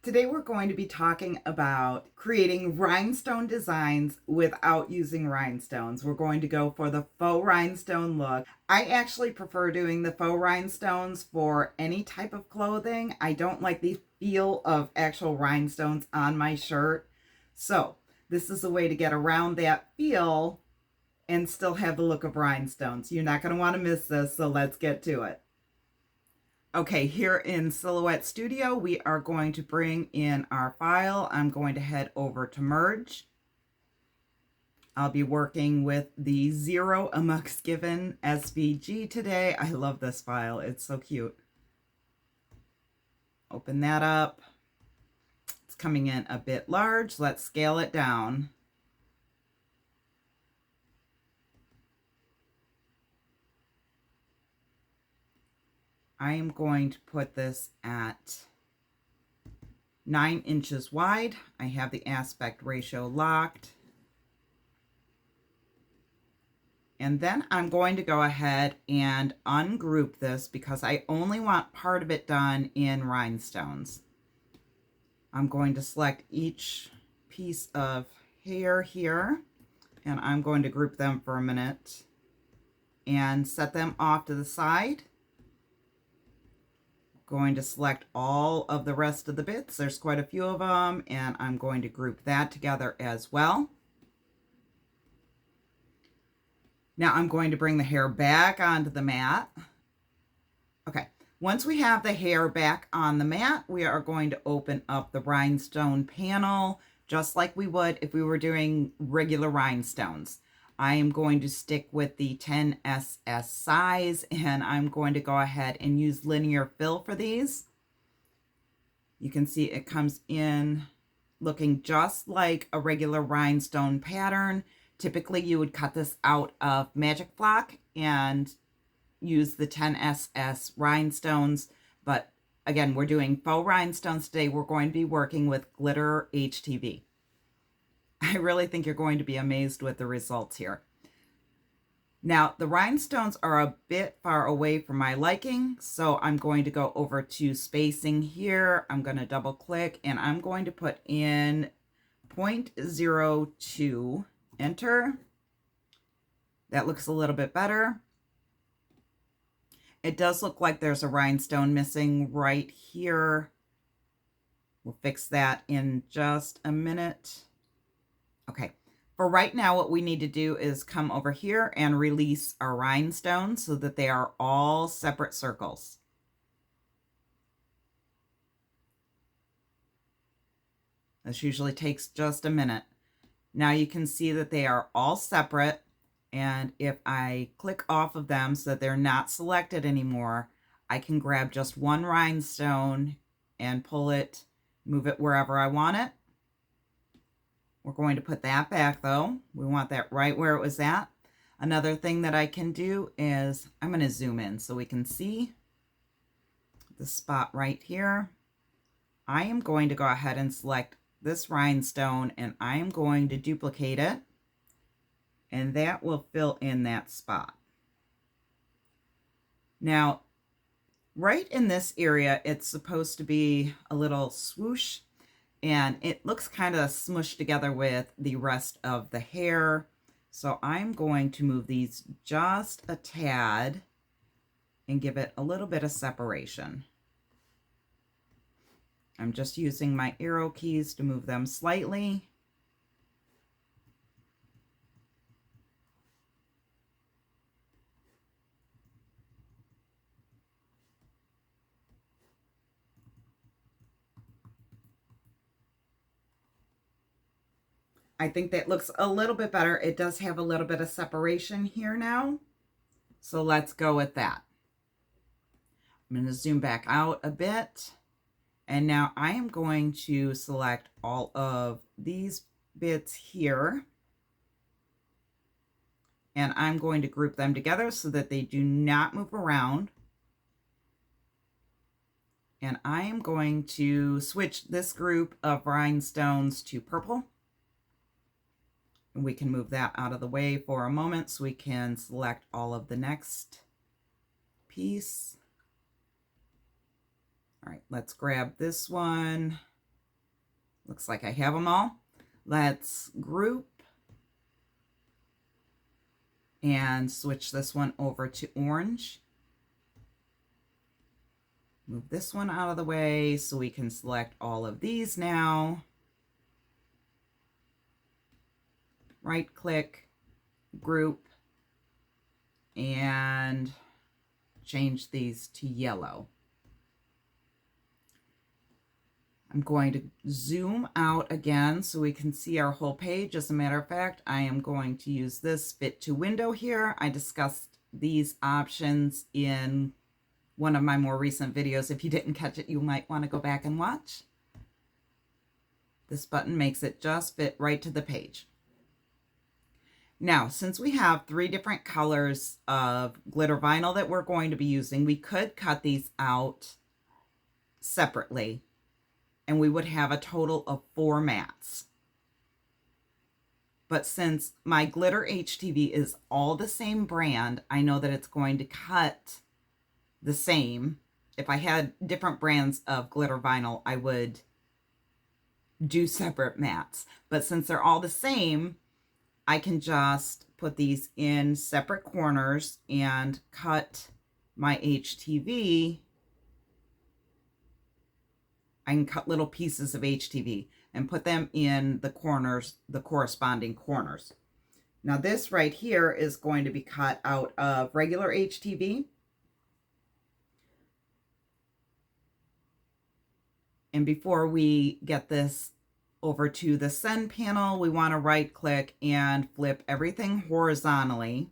Today we're going to be talking about creating rhinestone designs without using rhinestones. We're going to go for the faux rhinestone look. I actually prefer doing the faux rhinestones for any type of clothing. I don't like the feel of actual rhinestones on my shirt. So this is a way to get around that feel and still have the look of rhinestones. You're not going to want to miss this, so let's get to it. Okay, here in Silhouette Studio, we are going to bring in our file. I'm going to head over to Merge. I'll be working with the Zero Amongst Given SVG today. I love this file. It's so cute. Open that up. It's coming in a bit large. Let's scale it down. I am going to put this at 9 inches wide. I have the aspect ratio locked. And then I'm going to go ahead and ungroup this because I only want part of it done in rhinestones. I'm going to select each piece of hair here, and I'm going to group them for a minute and set them off to the side. Going to select all of the rest of the bits. There's quite a few of them, and I'm going to group that together as well. Now I'm going to bring the hair back onto the mat. Okay, once we have the hair back on the mat, we are going to open up the rhinestone panel, just like we would if we were doing regular rhinestones. I am going to stick with the 10SS size, and I'm going to go ahead and use linear fill for these. You can see it comes in looking just like a regular rhinestone pattern. Typically, you would cut this out of Magic Flock and use the 10SS rhinestones, but again, we're doing faux rhinestones today. We're going to be working with glitter HTV. I really think you're going to be amazed with the results here. Now, the rhinestones are a bit far away from my liking, so I'm going to go over to spacing here. I'm going to double click, and I'm going to put in 0.02, enter. That looks a little bit better. It does look like there's a rhinestone missing right here. We'll fix that in just a minute. Okay, for right now, what we need to do is come over here and release our rhinestones so that they are all separate circles. This usually takes just a minute. Now you can see that they are all separate, and if I click off of them so that they're not selected anymore, I can grab just one rhinestone and pull it, move it wherever I want it. We're going to put that back though. We want that right where it was at. Another thing that I can do is I'm going to zoom in so we can see the spot right here. I am going to go ahead and select this rhinestone, and I am going to duplicate it, and that will fill in that spot. Now, right in this area, it's supposed to be a little swoosh, and it looks kind of smushed together with the rest of the hair. So I'm going to move these just a tad and give it a little bit of separation. I'm just using my arrow keys to move them slightly. I think that looks a little bit better. It does have a little bit of separation here now. So let's go with that. I'm going to zoom back out a bit. And now I am going to select all of these bits here. And I'm going to group them together so that they do not move around. And I am going to switch this group of rhinestones to purple. And we can move that out of the way for a moment so we can select all of the next piece. All right, let's grab this one. Looks like I have them all. Let's group and switch this one over to orange. Move this one out of the way so we can select all of these now. Right click, group, and change these to yellow. I'm going to zoom out again so we can see our whole page. As a matter of fact, I am going to use this fit to window here. I discussed these options in one of my more recent videos. If you didn't catch it, you might want to go back and watch. This button makes it just fit right to the page. Now, since we have 3 different colors of glitter vinyl that we're going to be using, we could cut these out separately, and we would have a total of 4 mats. But since my glitter HTV is all the same brand, I know that it's going to cut the same. If I had different brands of glitter vinyl, I would do separate mats. But since they're all the same, I can just put these in separate corners and cut my HTV. I can cut little pieces of HTV and put them in the corners, the corresponding corners. Now this right here is going to be cut out of regular HTV. And before we get this over to the send panel, we want to right click and flip everything horizontally.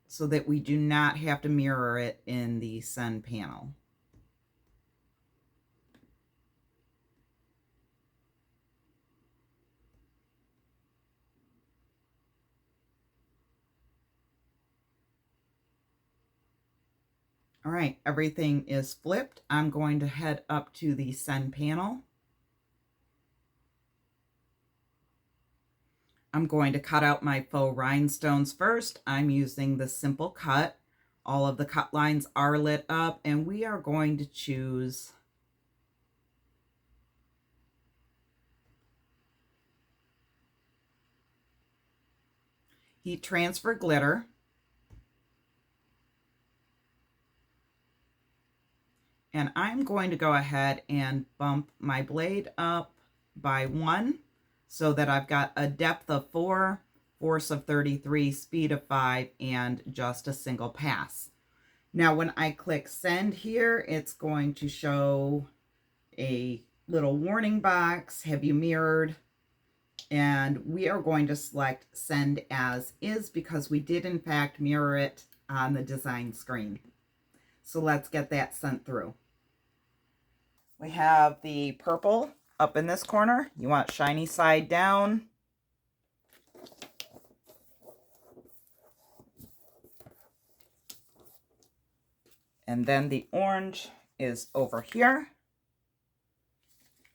So that we do not have to mirror it in the send panel. All right, everything is flipped. I'm going to head up to the send panel. I'm going to cut out my faux rhinestones first. I'm using the simple cut. All of the cut lines are lit up, and we are going to choose heat transfer glitter. And I'm going to go ahead and bump my blade up by 1 so that I've got a depth of 4, force of 33, speed of 5, and just a single pass. Now when I click send here, it's going to show a little warning box, have you mirrored? And we are going to select send as is because we did in fact mirror it on the design screen. So let's get that sent through. We have the purple up in this corner. You want shiny side down. And then the orange is over here.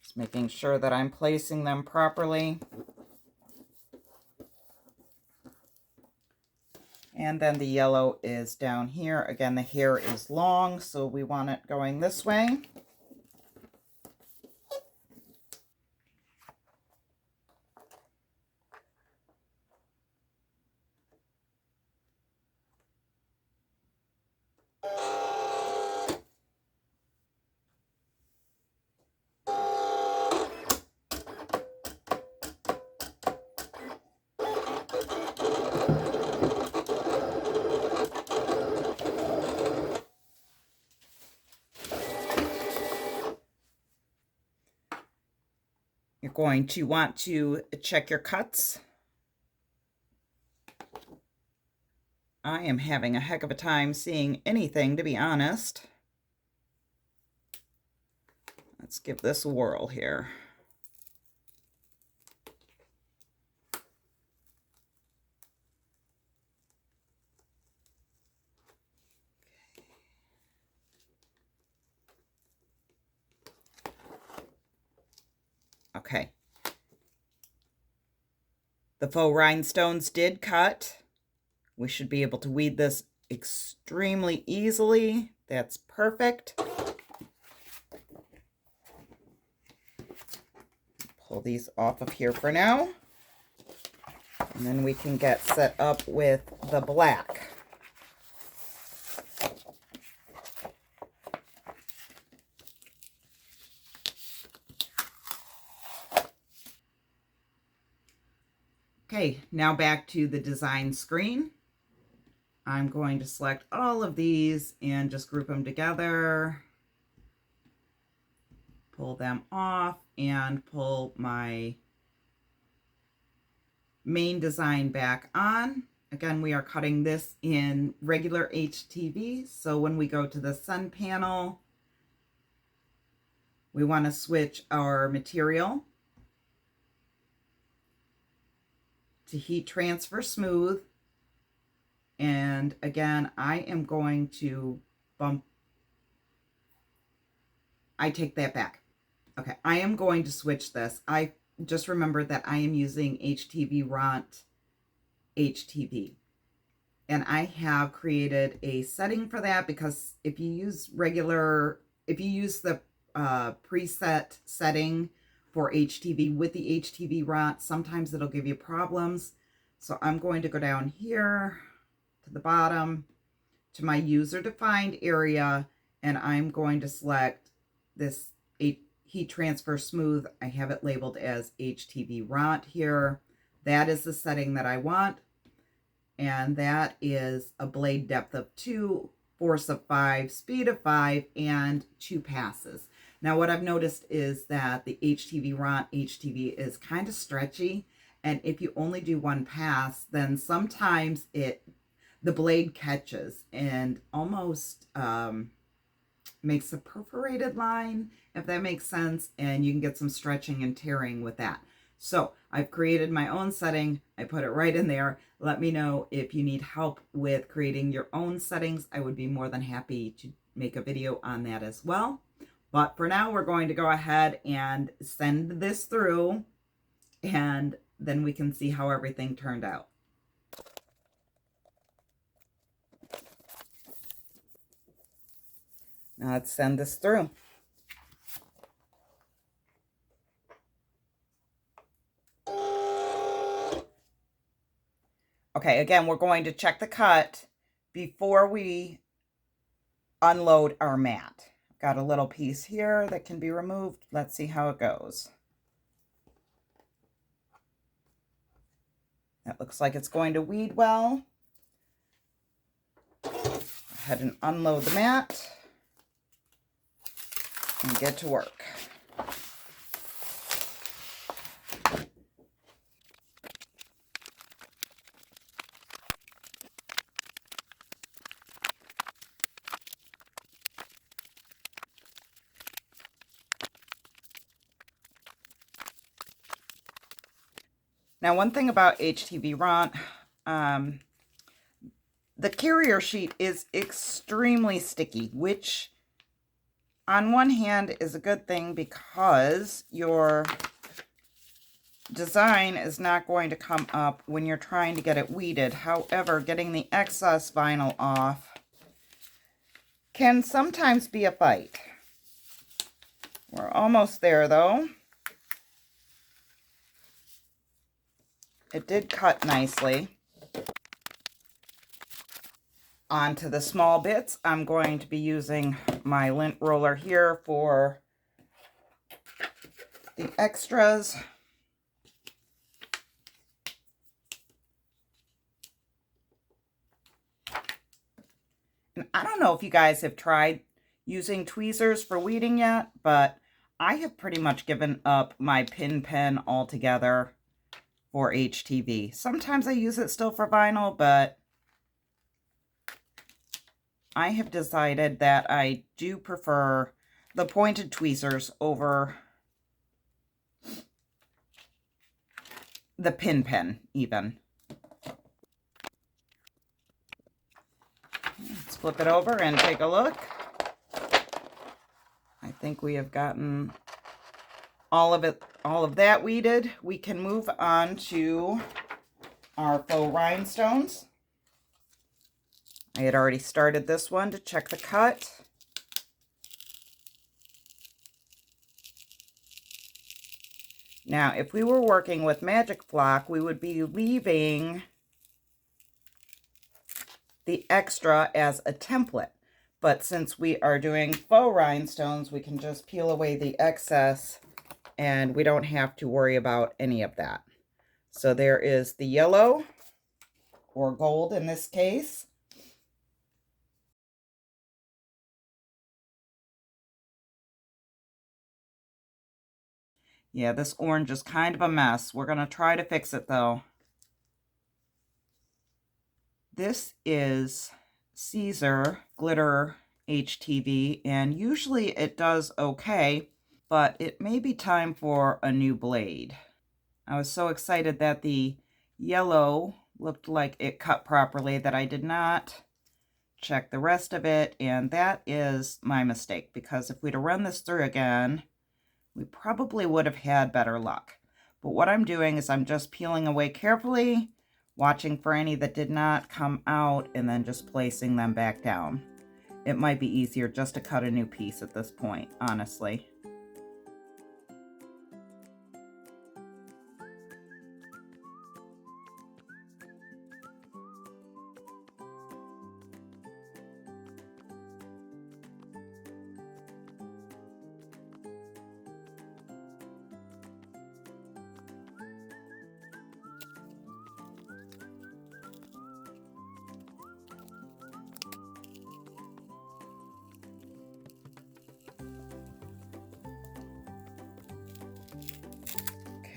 Just making sure that I'm placing them properly. And then the yellow is down here. Again, the hair is long, so we want it going this way. You're going to want to check your cuts. I am having a heck of a time seeing anything, to be honest. Let's give this a whirl here. Okay. The faux rhinestones did cut. We should be able to weed this extremely easily. That's perfect. Pull these off of here for now. And then we can get set up with the black. Okay, now back to the design screen. I'm going to select all of these and just group them together. Pull them off and pull my main design back on. Again, we are cutting this in regular HTV. So when we go to the sun panel, we want to switch our material to heat transfer smooth. And again, I am going to I take that back. Okay, I am going to switch this. I just remembered that I am using HtvRont HTV. And I have created a setting for that because if you use the preset setting for HTV with the HtvRont, sometimes it'll give you problems. So I'm going to go down here to the bottom to my user defined area, and I'm going to select this heat transfer smooth. I have it labeled as HtvRont here. That is the setting that I want. And that is a blade depth of 2, force of 5, speed of 5, and 2 passes. Now what I've noticed is that the HtvRont HTV is kind of stretchy, and if you only do 1 pass, then sometimes the blade catches and almost makes a perforated line, if that makes sense, and you can get some stretching and tearing with that. So I've created my own setting. I put it right in there. Let me know if you need help with creating your own settings. I would be more than happy to make a video on that as well. But for now, we're going to go ahead and send this through, and then we can see how everything turned out. Now let's send this through. Okay, again, we're going to check the cut before we unload our mat. Got a little piece here that can be removed. Let's see how it goes. That looks like it's going to weed well. Go ahead and unload the mat and get to work. Now, one thing about HtvRont, the carrier sheet is extremely sticky, which on one hand is a good thing because your design is not going to come up when you're trying to get it weeded. However, getting the excess vinyl off can sometimes be a fight. We're almost there though. It did cut nicely. Onto the small bits, I'm going to be using my lint roller here for the extras. And I don't know if you guys have tried using tweezers for weeding yet, but I have pretty much given up my pin pen altogether for HTV. Sometimes I use it still for vinyl, but I have decided that I do prefer the pointed tweezers over the pin pen even. Let's flip it over and take a look. I think we have gotten all of that weeded. We can move on to our faux rhinestones. I had already started this one to check the cut. Now, if we were working with Magic Flock, we would be leaving the extra as a template. But since we are doing faux rhinestones, we can just peel away the excess and we don't have to worry about any of that. So there is the yellow, or gold in this case. Yeah, this orange is kind of a mess. We're going to try to fix it though. This is Siser glitter HTV, and usually it does okay, but it may be time for a new blade. I was so excited that the yellow looked like it cut properly that I did not check the rest of it, and that is my mistake, because if we'd have run this through again, we probably would have had better luck. But what I'm doing is I'm just peeling away carefully, watching for any that did not come out, and then just placing them back down. It might be easier just to cut a new piece at this point, honestly.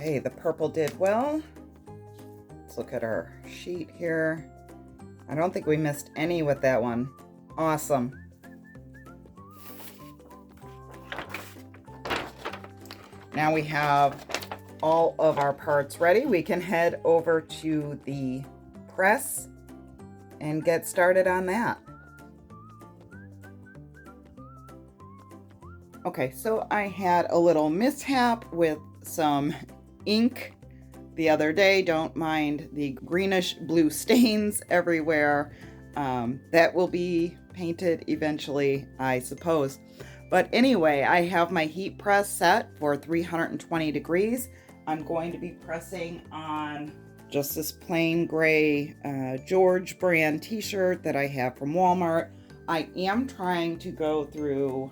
Okay, the purple did well. Let's look at our sheet here. I don't think we missed any with that one. Awesome. Now we have all of our parts ready. We can head over to the press and get started on that. Okay, so I had a little mishap with some ink the other day. Don't mind the greenish blue stains everywhere. That will be painted eventually, I suppose. But anyway, I have my heat press set for 320 degrees. I'm going to be pressing on just this plain gray George brand t-shirt that I have from Walmart. I am trying to go through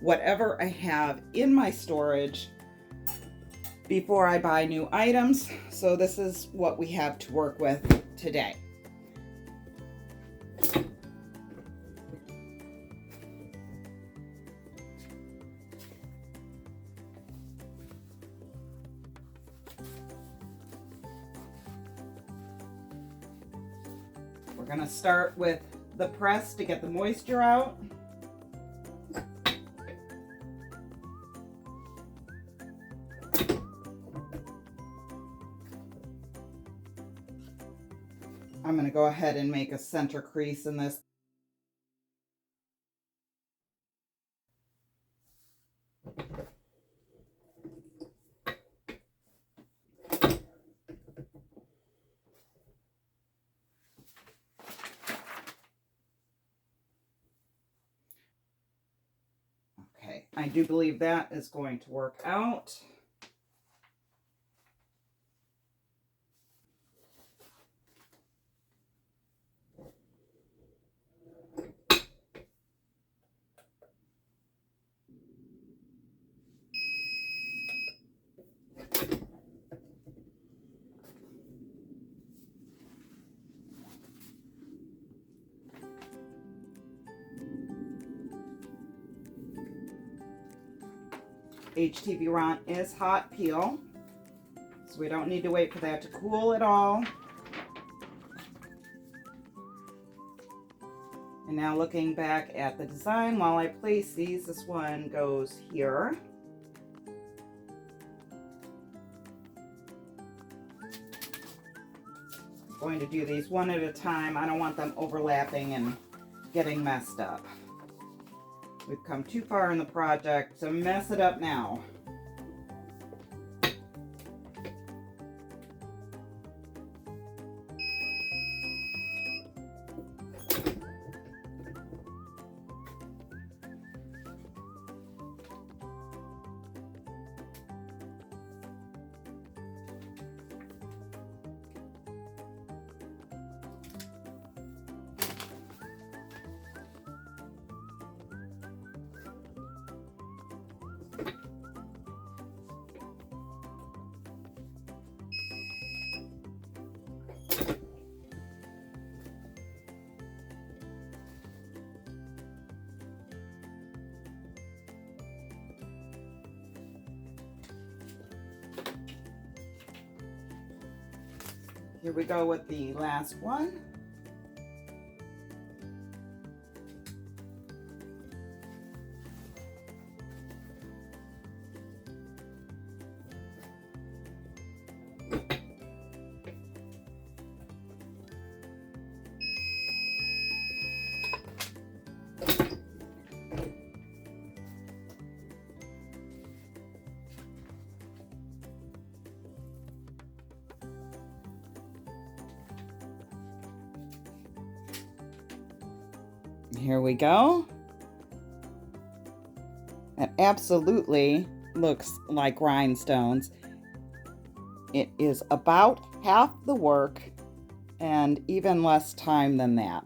whatever I have in my storage before I buy new items. So this is what we have to work with today. We're going to start with the press to get the moisture out. I'm going to go ahead and make a center crease in this. Okay, I do believe that is going to work out. HtvRont is hot peel, so we don't need to wait for that to cool at all. And now looking back at the design, while I place these, this one goes here. I'm going to do these one at a time. I don't want them overlapping and getting messed up. We've come too far in the project to mess it up now. Here we go with the last one. Here we go. It absolutely looks like rhinestones. It is about half the work and even less time than that.